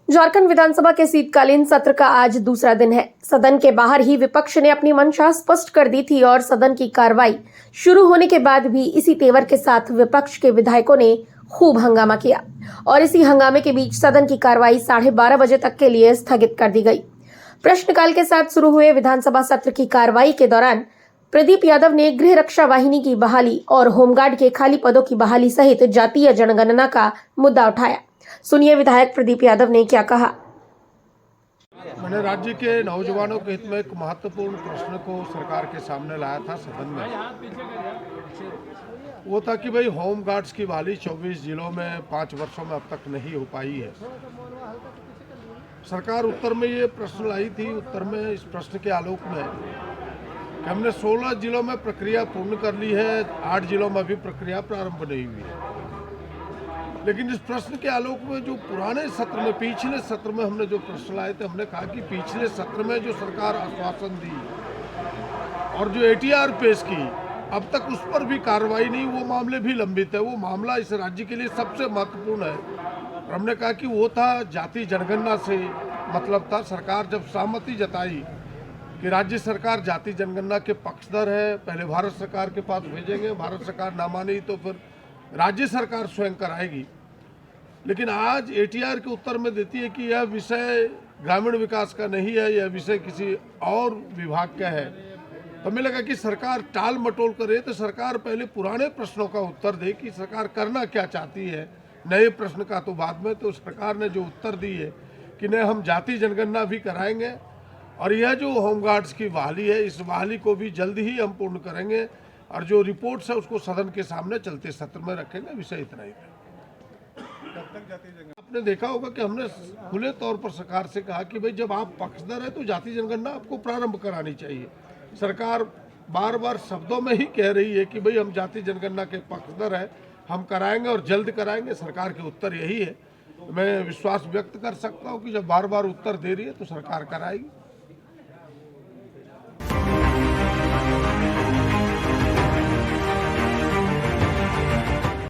झारखंड विधानसभा के शीतकालीन सत्र का आज दूसरा दिन है। सदन के बाहर ही विपक्ष ने अपनी मंशा स्पष्ट कर दी थी और सदन की कार्रवाई शुरू होने के बाद भी इसी तेवर के साथ विपक्ष के विधायकों ने खूब हंगामा किया और इसी हंगामे के बीच सदन की कार्रवाई 12:30 बजे तक के लिए स्थगित कर दी गई। प्रश्नकाल के साथ शुरू हुए विधानसभा सत्र की कार्रवाई के दौरान प्रदीप यादव ने गृह रक्षा वाहिनी की बहाली और होमगार्ड के खाली पदों की बहाली सहित जातीय जनगणना का मुद्दा उठाया। सुनिए विधायक प्रदीप यादव ने क्या कहा। मैंने राज्य के नौजवानों के हित में एक महत्वपूर्ण प्रश्न को सरकार के सामने लाया था सदन में। वो था कि भाई होम गार्ड्स की बहाली 24 जिलों में 5 वर्षों में अब तक नहीं हो पाई है। सरकार उत्तर में ये प्रश्न लाई थी, उत्तर में इस प्रश्न के आलोक में कि हमने 16 जिलों में प्रक्रिया पूर्ण कर ली है, 8 जिलों में भी प्रक्रिया प्रारंभ नहीं हुई है। लेकिन इस प्रश्न के आलोक में जो पुराने सत्र में, पिछले सत्र में हमने जो प्रश्न लाए थे, हमने कहा कि पिछले सत्र में जो सरकार आश्वासन दी और जो एटीआर पेश की, अब तक उस पर भी कार्रवाई नहीं, वो मामले भी लंबित है। वो मामला इस राज्य के लिए सबसे महत्वपूर्ण है। और हमने कहा कि वो था जाति जनगणना से मतलब था। सरकार जब सहमति जताई कि राज्य सरकार जाति जनगणना के पक्षधर है, पहले भारत सरकार के पास भेजेंगे, भारत सरकार ना मानी तो फिर राज्य सरकार स्वयं कराएगी। लेकिन आज एटीआर के उत्तर में देती है कि यह विषय ग्रामीण विकास का नहीं है, यह विषय किसी और विभाग का है। तो हमें लगा कि सरकार टाल मटोल करे तो सरकार पहले पुराने प्रश्नों का उत्तर दे कि सरकार करना क्या चाहती है, नए प्रश्न का तो बाद में। तो सरकार ने जो उत्तर दी है कि नहीं, हम जाति जनगणना भी कराएंगे और यह जो होमगार्ड्स की बहाली है, इस बहाली को भी जल्द ही हम पूर्ण करेंगे और जो रिपोर्ट्स है उसको सदन के सामने चलते सत्र में रखेंगे। विषय इतना ही है। आपने देखा होगा कि हमने खुले तौर पर सरकार से कहा कि भाई जब आप पक्षधर है तो जाति जनगणना आपको प्रारंभ करानी चाहिए। सरकार बार बार शब्दों में ही कह रही है कि भाई हम जाति जनगणना के पक्षधर है, हम कराएंगे और जल्द कराएंगे। सरकार के उत्तर यही है। मैं विश्वास व्यक्त कर सकता हूँ कि जब बार बार उत्तर दे रही है तो सरकार कराएगी।